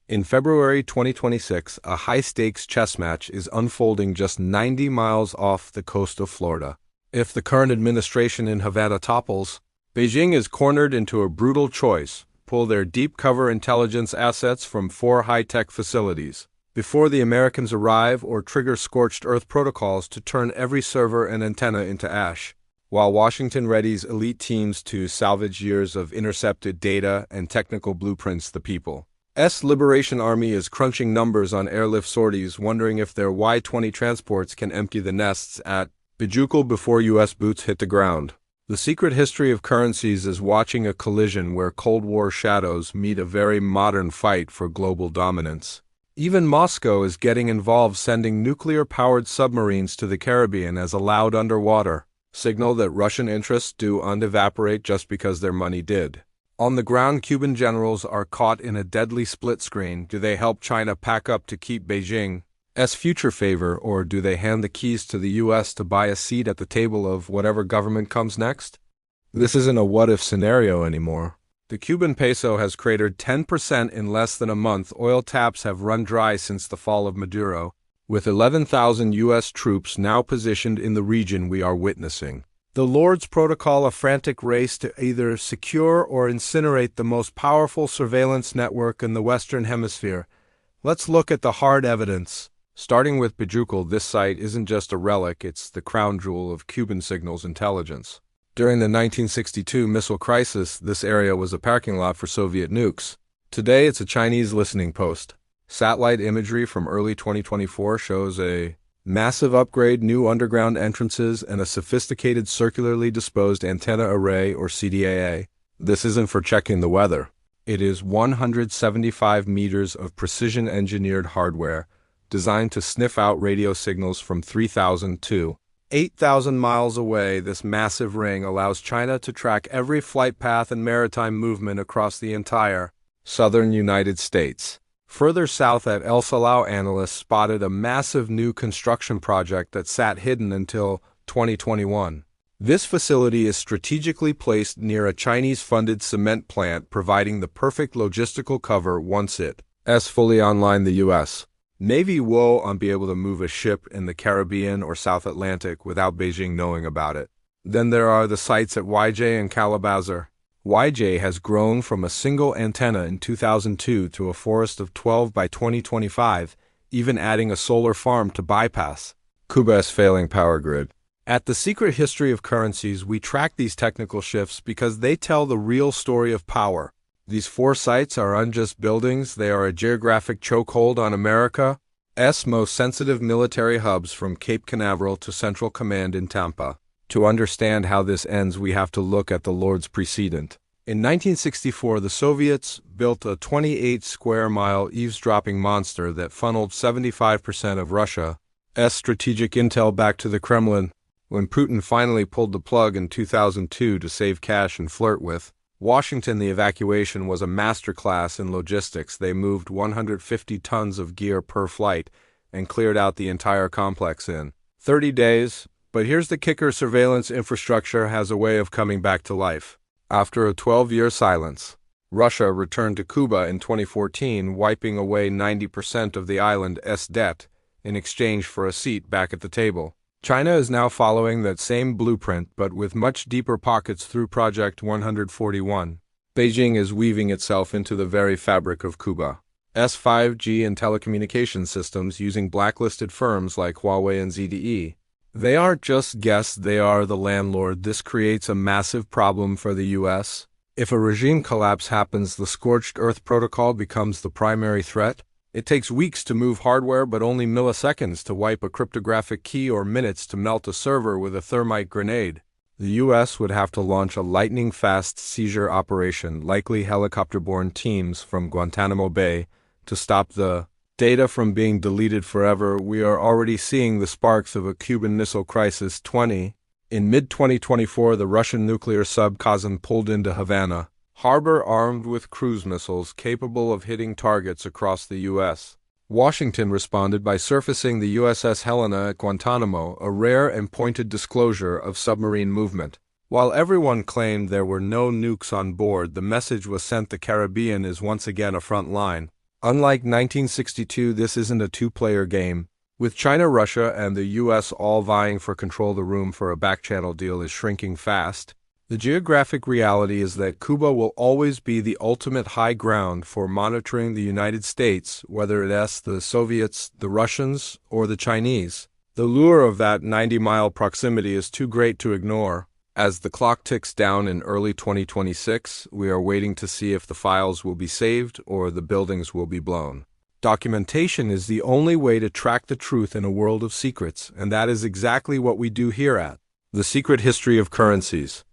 In February 2026, a high-stakes chess match is unfolding just 90 miles off the coast of Florida. If the current administration in Havana topples, Beijing is cornered into a brutal choice: pull their deep cover intelligence assets from 4 high-tech facilities before the Americans arrive, or trigger scorched earth protocols to turn every server and antenna into ash, while Washington readies elite teams to salvage years of intercepted data and technical blueprints. The People's Liberation Army is crunching numbers on airlift sorties, wondering if their Y-20 transports can empty the nests at Bejucal before U.S. boots hit the ground. The secret history of currencies is watching a collision where Cold War shadows meet a very modern fight for global dominance. Even Moscow is getting involved, sending nuclear-powered submarines to the Caribbean as a loud underwater signal that Russian interests do evaporate just because their money did. On the ground, Cuban generals are caught in a deadly split screen. Do they help China pack up to keep Beijing's future favor, or do they hand the keys to the U.S. to buy a seat at the table of whatever government comes next? This isn't a what-if scenario anymore. The Cuban peso has cratered 10% in less than a month. Oil taps have run dry since the fall of Maduro, with 11,000 U.S. troops now positioned in the region. We are witnessing the Lord's Protocol, a frantic race to either secure or incinerate the most powerful surveillance network in the Western Hemisphere. Let's look at the hard evidence. Starting with Bejucal, this site isn't just a relic, it's the crown jewel of Cuban signals intelligence. During the 1962 missile crisis, this area was a parking lot for Soviet nukes. Today, it's a Chinese listening post. Satellite imagery from early 2024 shows a massive upgrade, new underground entrances, and a sophisticated circularly disposed antenna array, or CDAA. This isn't for checking the weather. It is 175 meters of precision-engineered hardware designed to sniff out radio signals from 3,000 to 8,000 miles away. This massive ring allows China to track every flight path and maritime movement across the entire southern United States. Further south at El Salao, analysts spotted a massive new construction project that sat hidden until 2021. This facility is strategically placed near a Chinese-funded cement plant, providing the perfect logistical cover once it is fully online. The U.S. Navy won't be able to move a ship in the Caribbean or South Atlantic without Beijing knowing about it. Then there are the sites at YJ and Calabazar. YJ has grown from a single antenna in 2002 to a forest of 12 by 2025, even adding a solar farm to bypass Cuba's failing power grid. At the Secret History of Currencies, we track these technical shifts because they tell the real story of power. These 4 sites aren't just buildings, they are a geographic chokehold on America's most sensitive military hubs, from Cape Canaveral to Central Command in Tampa. To understand how this ends, we have to look at the Lord's precedent. In 1964, the Soviets built a 28-square-mile eavesdropping monster that funneled 75% of Russia's strategic intel back to the Kremlin. When Putin finally pulled the plug in 2002 to save cash and flirt with Washington, the evacuation was a masterclass in logistics. They moved 150 tons of gear per flight and cleared out the entire complex in 30 days. But here's the kicker: surveillance infrastructure has a way of coming back to life. After a 12-year silence, Russia returned to Cuba in 2014, wiping away 90% of the island's debt in exchange for a seat back at the table. China is now following that same blueprint, but with much deeper pockets through Project 141. Beijing is weaving itself into the very fabric of Cuba's 5G and telecommunications systems, using blacklisted firms like Huawei and ZTE. They aren't just guests, they are the landlord. This creates a massive problem for the U.S. If a regime collapse happens, the scorched earth protocol becomes the primary threat. It takes weeks to move hardware, but only milliseconds to wipe a cryptographic key, or minutes to melt a server with a thermite grenade. The U.S. would have to launch a lightning-fast seizure operation, likely helicopter-borne teams from Guantanamo Bay, to stop the data from being deleted forever. We are already seeing the sparks of a Cuban Missile Crisis. In mid-2024, the Russian nuclear sub Kazan pulled into Havana harbor armed with cruise missiles capable of hitting targets across the U.S. Washington responded by surfacing the USS Helena at Guantanamo, a rare and pointed disclosure of submarine movement. While everyone claimed there were no nukes on board, the message was sent: the Caribbean is once again a front line. Unlike 1962, this isn't a two-player game. With China, Russia, and the US all vying for control, the room for a back-channel deal is shrinking fast. The geographic reality is that Cuba will always be the ultimate high ground for monitoring the United States, whether it's the Soviets, the Russians, or the Chinese. The lure of that 90-mile proximity is too great to ignore. As the clock ticks down in early 2026, we are waiting to see if the files will be saved or the buildings will be blown. Documentation is the only way to track the truth in a world of secrets, and that is exactly what we do here at The Secret History of Currencies.